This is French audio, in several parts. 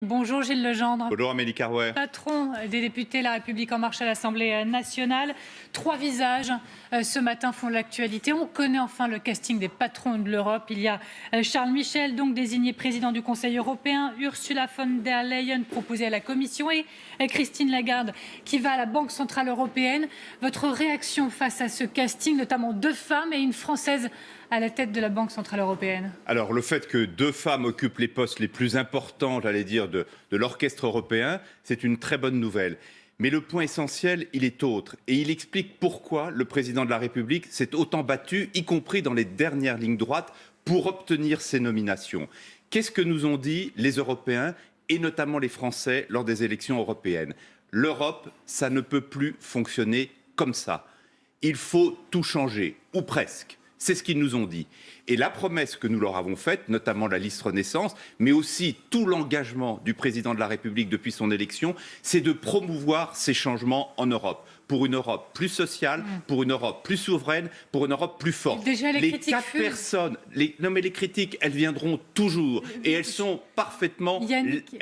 Bonjour Gilles Legendre. Bonjour Amélie Carrouer. Patron des députés La République En Marche à l'Assemblée nationale. Trois visages ce matin font l'actualité. On connaît enfin le casting des patrons de l'Europe. Il y a Charles Michel, donc désigné président du Conseil européen, Ursula von der Leyen proposée à la Commission et Christine Lagarde qui va à la Banque centrale européenne. Votre réaction face à ce casting, notamment deux femmes et une Française à la tête de la Banque centrale européenne? Alors le fait que deux femmes occupent les postes les plus importants, j'allais dire, de l'orchestre européen, c'est une très bonne nouvelle. Mais le point essentiel, il est autre. Et il explique pourquoi le président de la République s'est autant battu, y compris dans les dernières lignes droites, pour obtenir ces nominations. Qu'est-ce que nous ont dit les Européens, et notamment les Français, lors des élections européennes? L'Europe, ça ne peut plus fonctionner comme ça. Il faut tout changer, ou presque. C'est ce qu'ils nous ont dit. Et la promesse que nous leur avons faite, notamment la liste Renaissance, mais aussi tout l'engagement du président de la République depuis son élection, c'est de promouvoir ces changements en Europe. Pour une Europe plus sociale, pour une Europe plus souveraine, pour une Europe plus forte. Déjà, les quatre personnes, non mais les critiques, elles viendront toujours. Et elles sont parfaitement autorisées.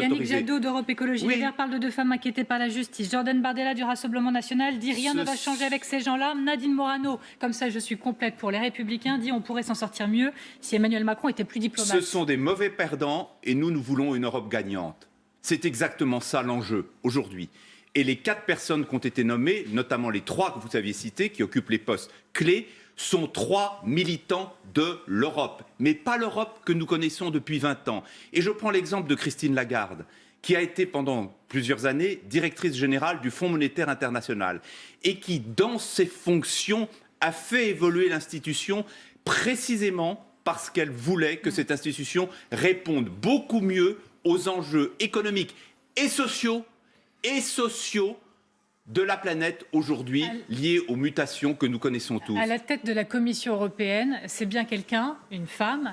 Yannick Jadot d'Europe Écologie Les Verts parle de deux femmes inquiétées par la justice. Jordan Bardella du Rassemblement National dit rien ne va changer avec ces gens-là. Nadine Morano, comme ça je suis complète pour les Républicains, dit on pourrait s'en sortir mieux si Emmanuel Macron était plus diplomate. Ce sont des mauvais perdants et nous voulons une Europe gagnante. C'est exactement ça l'enjeu aujourd'hui. Et les quatre personnes qui ont été nommées, notamment les trois que vous aviez cités, qui occupent les postes clés, sont trois militants de l'Europe, mais pas l'Europe que nous connaissons depuis 20 ans. Et je prends l'exemple de Christine Lagarde, qui a été pendant plusieurs années directrice générale du Fonds monétaire international et qui, dans ses fonctions, a fait évoluer l'institution précisément parce qu'elle voulait que cette institution réponde beaucoup mieux aux enjeux économiques et sociaux de la planète aujourd'hui liés aux mutations que nous connaissons tous. À la tête de la Commission européenne, c'est bien quelqu'un, une femme,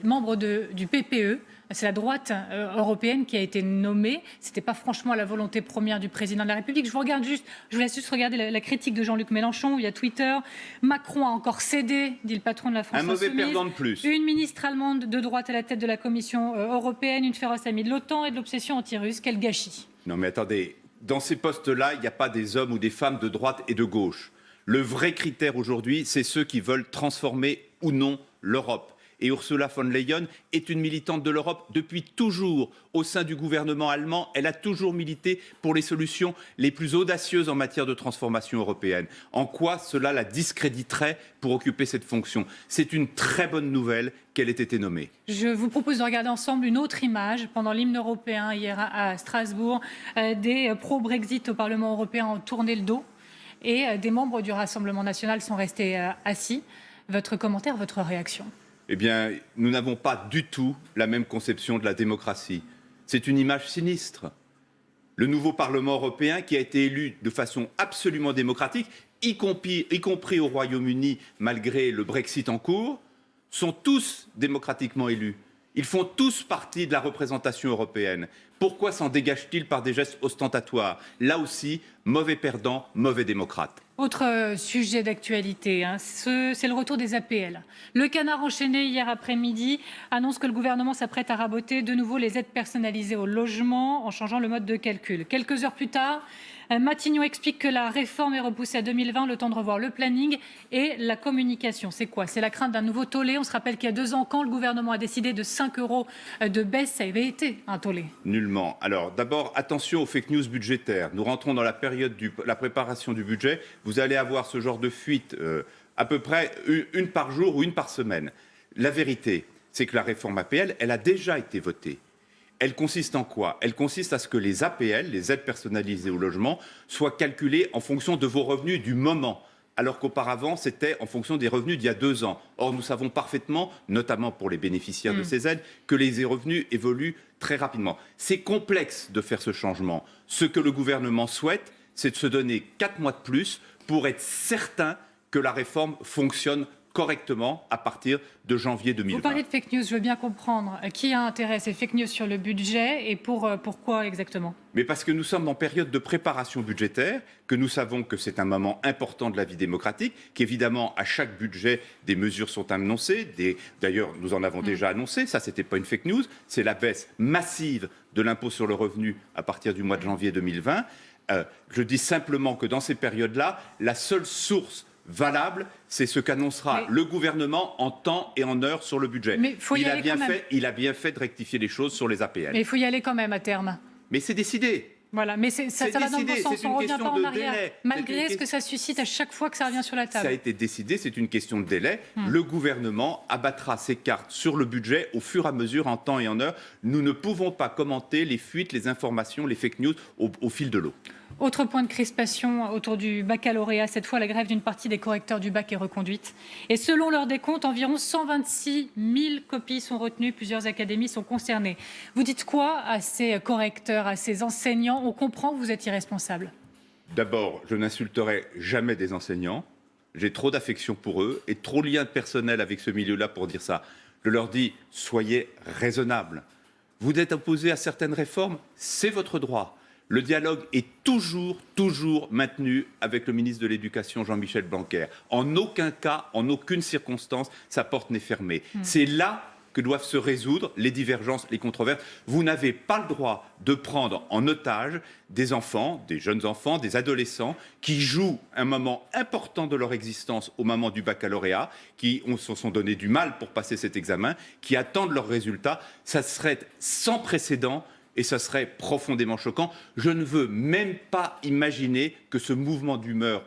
membre du PPE. C'est la droite européenne qui a été nommée. Ce n'était pas franchement la volonté première du président de la République. Je vous laisse juste regarder la critique de Jean-Luc Mélenchon via Twitter. Macron a encore cédé, dit le patron de la France Insoumise. Un mauvais perdant de plus. Une ministre allemande de droite à la tête de la Commission européenne, une féroce amie de l'OTAN et de l'obsession anti-russe. Quel gâchis! Non mais attendez, dans ces postes-là, il n'y a pas des hommes ou des femmes de droite et de gauche. Le vrai critère aujourd'hui, c'est ceux qui veulent transformer ou non l'Europe. Et Ursula von der Leyen est une militante de l'Europe depuis toujours. Au sein du gouvernement allemand, elle a toujours milité pour les solutions les plus audacieuses en matière de transformation européenne. En quoi cela la discréditerait pour occuper cette fonction? C'est une très bonne nouvelle qu'elle ait été nommée. Je vous propose de regarder ensemble une autre image. Pendant l'hymne européen, hier à Strasbourg, des pro-Brexit au Parlement européen ont tourné le dos et des membres du Rassemblement national sont restés assis. Votre commentaire, votre réaction? Eh bien, nous n'avons pas du tout la même conception de la démocratie. C'est une image sinistre. Le nouveau Parlement européen, qui a été élu de façon absolument démocratique, y compris au Royaume-Uni, malgré le Brexit en cours, sont tous démocratiquement élus. Ils font tous partie de la représentation européenne. Pourquoi s'en dégagent-ils par des gestes ostentatoires? Là aussi, mauvais perdant, mauvais démocrate. Autre sujet d'actualité, c'est le retour des APL. Le Canard enchaîné hier après-midi annonce que le gouvernement s'apprête à raboter de nouveau les aides personnalisées au logement en changeant le mode de calcul. Quelques heures plus tard, Matignon explique que la réforme est repoussée à 2020, le temps de revoir le planning et la communication. C'est quoi? C'est la crainte d'un nouveau tollé. On se rappelle qu'il y a 2 ans, quand le gouvernement a décidé de 5 € de baisse, ça avait été un tollé. Nullement. Alors d'abord, attention aux fake news budgétaires. Nous rentrons dans la période de la préparation du budget. Vous allez avoir ce genre de fuite à peu près une par jour ou une par semaine. La vérité, c'est que la réforme APL, elle a déjà été votée. Elle consiste en quoi? Elle consiste à ce que les APL, les aides personnalisées au logement, soient calculées en fonction de vos revenus du moment, alors qu'auparavant, c'était en fonction des revenus d'il y a 2 ans. Or, nous savons parfaitement, notamment pour les bénéficiaires de ces aides, que les revenus évoluent très rapidement. C'est complexe de faire ce changement. Ce que le gouvernement souhaite, c'est de se donner 4 mois de plus pour être certain que la réforme fonctionne correctement à partir de janvier 2020. Vous parlez de fake news, je veux bien comprendre. Qui a intérêt à ces fake news sur le budget et pourquoi exactement ? Mais parce que nous sommes en période de préparation budgétaire, que nous savons que c'est un moment important de la vie démocratique, qu'évidemment, à chaque budget, des mesures sont annoncées. D'ailleurs, nous en avons déjà annoncé, ça, c'était pas une fake news, c'est la baisse massive de l'impôt sur le revenu à partir du mois de janvier 2020. Je dis simplement que dans ces périodes-là, la seule source valable, c'est ce qu'annoncera le gouvernement en temps et en heure sur le budget. Mais il a bien fait de rectifier les choses sur les APL. Mais il faut y aller quand même à terme. Mais c'est décidé. Voilà, mais ça va dans le bon sens, on ne revient pas en arrière, délai. malgré ce que ça suscite à chaque fois que ça revient sur la table. Ça a été décidé, c'est une question de délai. Le gouvernement abattra ses cartes sur le budget au fur et à mesure, en temps et en heure. Nous ne pouvons pas commenter les fuites, les informations, les fake news au fil de l'eau. Autre point de crispation autour du baccalauréat, cette fois la grève d'une partie des correcteurs du bac est reconduite. Et selon leur décompte, environ 126 000 copies sont retenues, plusieurs académies sont concernées. Vous dites quoi à ces correcteurs, à ces enseignants ? On comprend que vous êtes irresponsable. D'abord, je n'insulterai jamais des enseignants. J'ai trop d'affection pour eux et trop de liens personnels avec ce milieu-là pour dire ça. Je leur dis, soyez raisonnables. Vous êtes opposés à certaines réformes, c'est votre droit. Le dialogue est toujours maintenu avec le ministre de l'Éducation, Jean-Michel Blanquer. En aucun cas, en aucune circonstance, sa porte n'est fermée. C'est là que doivent se résoudre les divergences, les controverses. Vous n'avez pas le droit de prendre en otage des enfants, des jeunes enfants, des adolescents qui jouent un moment important de leur existence au moment du baccalauréat, qui se sont donné du mal pour passer cet examen, qui attendent leurs résultats. Ça serait sans précédent. Et ça serait profondément choquant. Je ne veux même pas imaginer que ce mouvement d'humeur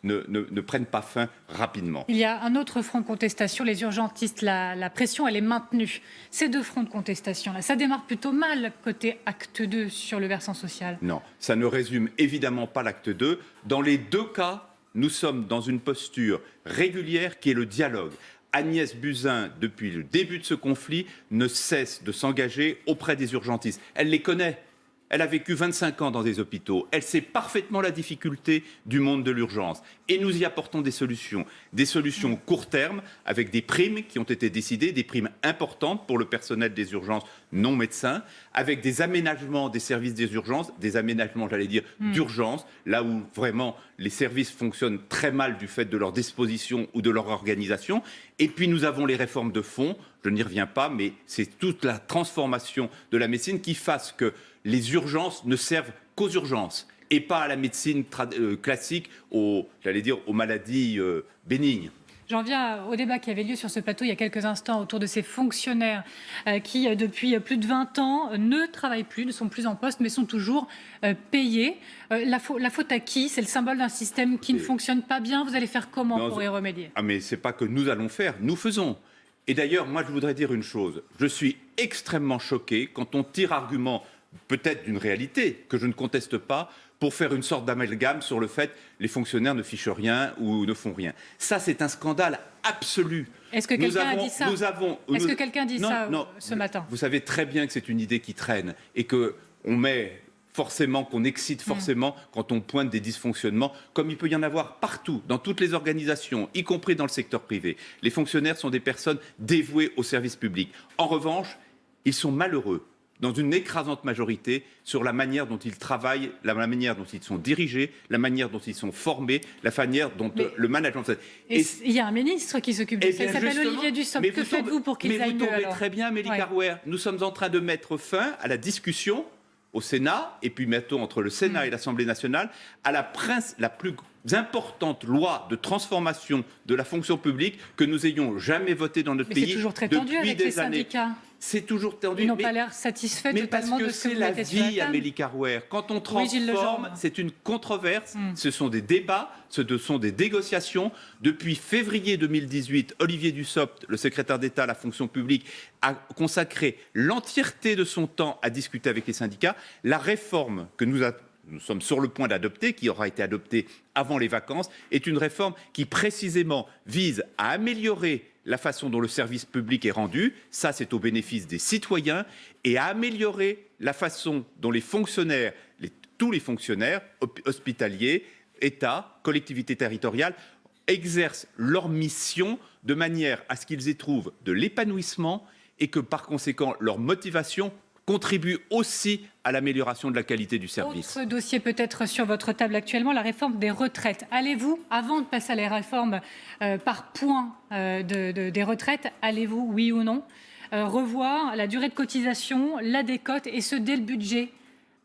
ne prenne pas fin rapidement. Il y a un autre front de contestation, les urgentistes. La pression, elle est maintenue. Ces deux fronts de contestation-là, ça démarre plutôt mal côté acte 2 sur le versant social. Non, ça ne résume évidemment pas l'acte 2. Dans les deux cas, nous sommes dans une posture régulière qui est le dialogue. Agnès Buzyn, depuis le début de ce conflit, ne cesse de s'engager auprès des urgentistes. Elle les connaît. Elle a vécu 25 ans dans des hôpitaux. Elle sait parfaitement la difficulté du monde de l'urgence. Et nous y apportons des solutions court terme, avec des primes qui ont été décidées, des primes importantes pour le personnel des urgences non médecins, avec des aménagements des services des urgences, des aménagements, d'urgence, là où vraiment les services fonctionnent très mal du fait de leur disposition ou de leur organisation. Et puis nous avons les réformes de fond, je n'y reviens pas, mais c'est toute la transformation de la médecine qui fasse que les urgences ne servent qu'aux urgences et pas à la médecine classique, aux maladies bénignes. J'en viens au débat qui avait lieu sur ce plateau il y a quelques instants autour de ces fonctionnaires qui, depuis plus de 20 ans, ne travaillent plus, ne sont plus en poste, mais sont toujours payés. La faute à qui ? C'est le symbole d'un système qui ne fonctionne pas bien. Vous allez faire comment pour y remédier ? Mais ce n'est pas que nous allons faire, nous faisons. Et d'ailleurs, moi, je voudrais dire une chose. Je suis extrêmement choqué quand on tire argument, peut-être d'une réalité, que je ne conteste pas, pour faire une sorte d'amalgame sur le fait que les fonctionnaires ne fichent rien ou ne font rien. Ça, c'est un scandale absolu. Est-ce que quelqu'un a dit ça ? Est-ce que quelqu'un dit ça ce matin ? Vous savez très bien que c'est une idée qui traîne et qu'on qu'on excite forcément quand on pointe des dysfonctionnements, comme il peut y en avoir partout, dans toutes les organisations, y compris dans le secteur privé. Les fonctionnaires sont des personnes dévouées au service public. En revanche, ils sont malheureux, dans une écrasante majorité, sur la manière dont ils travaillent, la manière dont ils sont dirigés, la manière dont ils sont formés, la manière dont le management... Et il y a un ministre qui s'occupe de ça, il s'appelle Olivier Dussopt. Que faites-vous pour qu'ils aillent mieux alors ? Mais vous tombez très bien, Amélie Carrouer. Nous sommes en train de mettre fin à la discussion au Sénat, et puis bientôt entre le Sénat et l'Assemblée nationale, à la plus importante loi de transformation de la fonction publique que nous ayons jamais votée dans notre pays. C'est toujours très tendu avec les syndicats. C'est toujours tendu. Ils n'ont pas l'air satisfaits totalement de ce que vous mettez sur la table. Mais parce que c'est la vie, Amélie Carrouer. Quand on transforme, c'est une controverse, ce sont des débats, ce sont des négociations. Depuis février 2018, Olivier Dussopt, le secrétaire d'État à la fonction publique, a consacré l'entièreté de son temps à discuter avec les syndicats. La réforme que nous sommes sur le point d'adopter, qui aura été adoptée avant les vacances, est une réforme qui précisément vise à améliorer la façon dont le service public est rendu, ça c'est au bénéfice des citoyens, et à améliorer la façon dont les fonctionnaires, tous les fonctionnaires hospitaliers, État, collectivités territoriales, exercent leur mission de manière à ce qu'ils y trouvent de l'épanouissement et que par conséquent leur motivation contribue aussi à l'amélioration de la qualité du service. Autre dossier peut-être sur votre table actuellement, la réforme des retraites. Allez-vous, avant de passer à la réforme par points des retraites, allez-vous, oui ou non, revoir la durée de cotisation, la décote, et ce dès le budget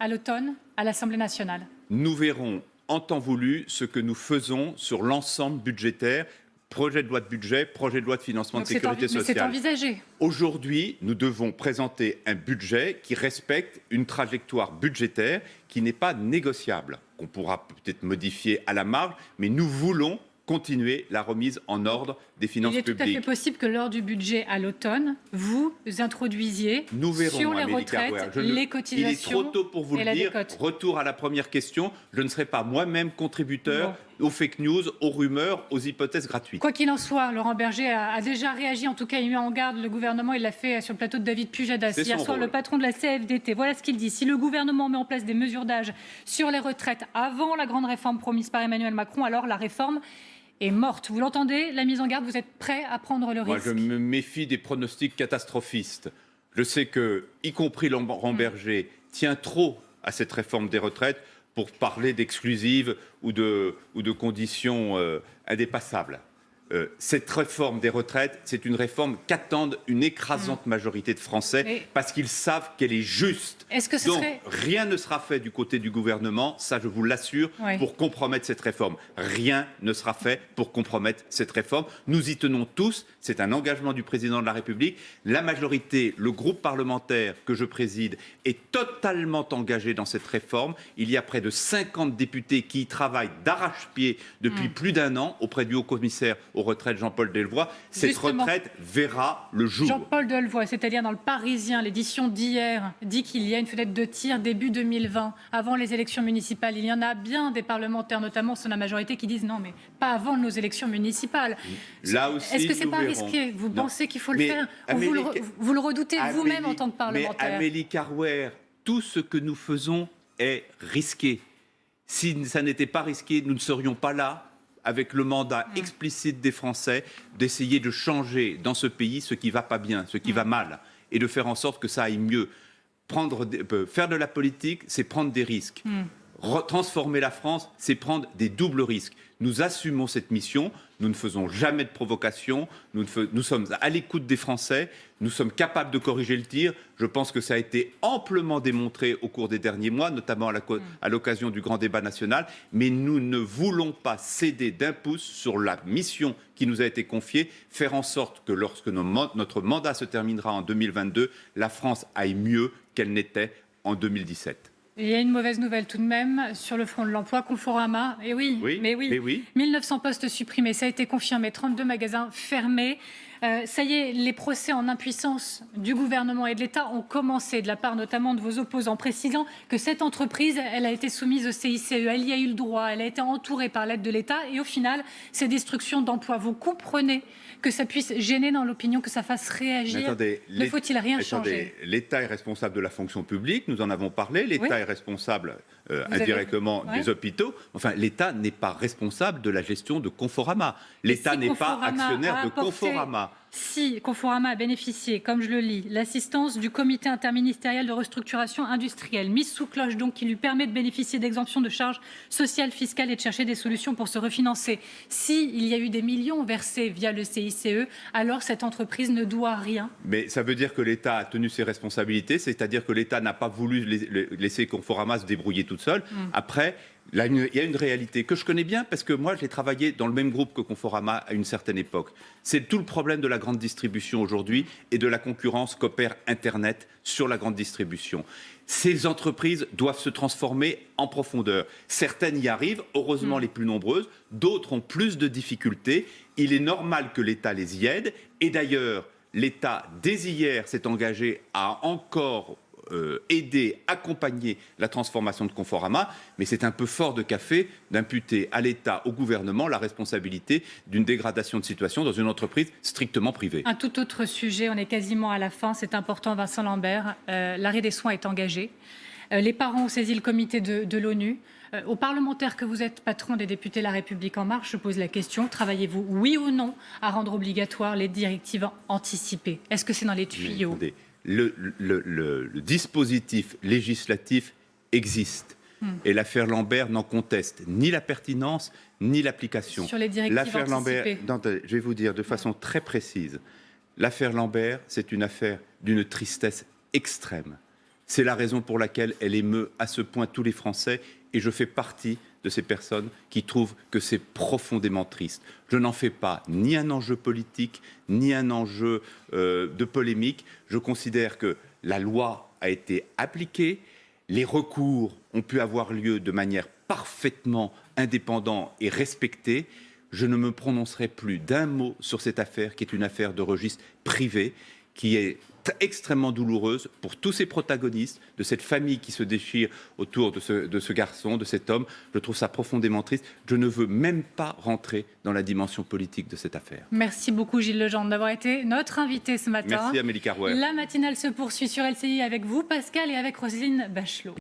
à l'automne à l'Assemblée nationale? Nous verrons en temps voulu ce que nous faisons sur l'ensemble budgétaire. Projet de loi de budget, projet de loi de financement de sécurité sociale. C'est envisagé. Aujourd'hui, nous devons présenter un budget qui respecte une trajectoire budgétaire qui n'est pas négociable, qu'on pourra peut-être modifier à la marge, mais nous voulons continuer la remise en ordre des finances publiques. Il est tout à fait possible que lors du budget à l'automne, vous introduisiez sur les retraites les cotisations. Il est trop tôt pour vous le dire. Retour à la première question, je ne serai pas moi-même contributeur aux fake news, aux rumeurs, aux hypothèses gratuites. Quoi qu'il en soit, Laurent Berger a déjà réagi, en tout cas il met en garde le gouvernement, il l'a fait sur le plateau de David Pujadas hier soir, le patron de la CFDT. Voilà ce qu'il dit: si le gouvernement met en place des mesures d'âge sur les retraites avant la grande réforme promise par Emmanuel Macron, alors la réforme est morte. Vous l'entendez, la mise en garde, vous êtes prêt à prendre le risque? Moi, je me méfie des pronostics catastrophistes. Je sais que, y compris Laurent Berger, tient trop à cette réforme des retraites pour parler d'exclusives ou de conditions indépassables. Cette réforme des retraites, c'est une réforme qu'attendent une écrasante majorité de Français parce qu'ils savent qu'elle est juste. Donc, rien ne sera fait du côté du gouvernement, ça je vous l'assure, pour compromettre cette réforme. Rien ne sera fait pour compromettre cette réforme. Nous y tenons tous, c'est un engagement du président de la République. La majorité, le groupe parlementaire que je préside, est totalement engagé dans cette réforme. Il y a près de 50 députés qui y travaillent d'arrache-pied depuis plus d'un an auprès du haut-commissaire aux retraites Jean-Paul Delevoye. Cette retraite verra le jour. Jean-Paul Delevoye, c'est-à-dire dans le Parisien, l'édition d'hier, dit qu'il y a une fenêtre de tir début 2020, avant les élections municipales. Il y en a bien des parlementaires, notamment sur la majorité, qui disent non, mais pas avant nos élections municipales. Là aussi, est-ce que c'est pas risqué? Vous pensez qu'il faut le faire? Vous le redoutez vous-même en tant que parlementaire? Mais Amélie Carrère, tout ce que nous faisons est risqué. Si ça n'était pas risqué, nous ne serions pas là, avec le mandat explicite des Français, d'essayer de changer dans ce pays ce qui ne va pas bien, ce qui va mal, et de faire en sorte que ça aille mieux. Faire de la politique, c'est prendre des risques. Transformer la France, c'est prendre des doubles risques. Nous assumons cette mission, nous ne faisons jamais de provocation, nous sommes à l'écoute des Français, nous sommes capables de corriger le tir. Je pense que ça a été amplement démontré au cours des derniers mois, notamment à l'occasion du grand débat national, mais nous ne voulons pas céder d'un pouce sur la mission qui nous a été confiée, faire en sorte que lorsque notre mandat se terminera en 2022, la France aille mieux qu'elle n'était en 2017. Il y a une mauvaise nouvelle tout de même sur le front de l'emploi. Conforama, et oui, 1900 postes supprimés, ça a été confirmé, 32 magasins fermés. Ça y est, les procès en impuissance du gouvernement et de l'État ont commencé, de la part notamment de vos opposants, précisant que cette entreprise, elle a été soumise au CICE, elle y a eu le droit, elle a été entourée par l'aide de l'État, et au final, c'est destruction d'emplois. Vous comprenez que ça puisse gêner dans l'opinion, que ça fasse réagir? Ne faut-il rien changer? L'État est responsable de la fonction publique, nous en avons parlé, l'État est responsable indirectement des hôpitaux. Enfin, l'État n'est pas responsable de la gestion de Conforama. L'État n'est pas actionnaire de Conforama. Si Conforama a bénéficié, comme je le lis, l'assistance du comité interministériel de restructuration industrielle, mise sous cloche donc, qui lui permet de bénéficier d'exemptions de charges sociales, fiscales et de chercher des solutions pour se refinancer. S'il y a eu des millions versés via le CICE, alors cette entreprise ne doit rien. Mais ça veut dire que l'État a tenu ses responsabilités, c'est-à-dire que l'État n'a pas voulu laisser Conforama se débrouiller toute seule. Après, là, il y a une réalité que je connais bien parce que moi, j'ai travaillé dans le même groupe que Conforama à une certaine époque. C'est tout le problème de la grande distribution aujourd'hui et de la concurrence qu'opère Internet sur la grande distribution. Ces entreprises doivent se transformer en profondeur. Certaines y arrivent, heureusement les plus nombreuses, d'autres ont plus de difficultés. Il est normal que l'État les y aide. Et d'ailleurs, l'État, dès hier, s'est engagé à encore aider, accompagner la transformation de Conforama, mais c'est un peu fort de café d'imputer à l'État, au gouvernement, la responsabilité d'une dégradation de situation dans une entreprise strictement privée. Un tout autre sujet, on est quasiment à la fin, c'est important Vincent Lambert, l'arrêt des soins est engagé. Les parents ont saisi le comité de l'ONU. Aux parlementaires que vous êtes, patron des députés La République En Marche, je pose la question, travaillez-vous, oui ou non, à rendre obligatoire les directives anticipées? Est-ce que c'est dans les tuyaux? Attendez, le dispositif législatif existe. Et l'affaire Lambert n'en conteste ni la pertinence, ni l'application. Sur les directives L'affaire Lambert, anticipées. non, attendez, je vais vous dire de façon très précise, l'affaire Lambert, c'est une affaire d'une tristesse extrême. C'est la raison pour laquelle elle émeut à ce point tous les Français, et je fais partie de ces personnes qui trouvent que c'est profondément triste. Je n'en fais pas ni un enjeu politique, ni un enjeu de polémique. Je considère que la loi a été appliquée, les recours ont pu avoir lieu de manière parfaitement indépendante et respectée. Je ne me prononcerai plus d'un mot sur cette affaire, qui est une affaire de registre privé, qui est extrêmement douloureuse pour tous ces protagonistes, de cette famille qui se déchire autour de ce garçon, de cet homme. Je trouve ça profondément triste. Je ne veux même pas rentrer dans la dimension politique de cette affaire. Merci beaucoup Gilles Legendre d'avoir été notre invité ce matin. Merci Amélie Carrouer. La matinale se poursuit sur LCI avec vous, Pascal, et avec Roselyne Bachelot.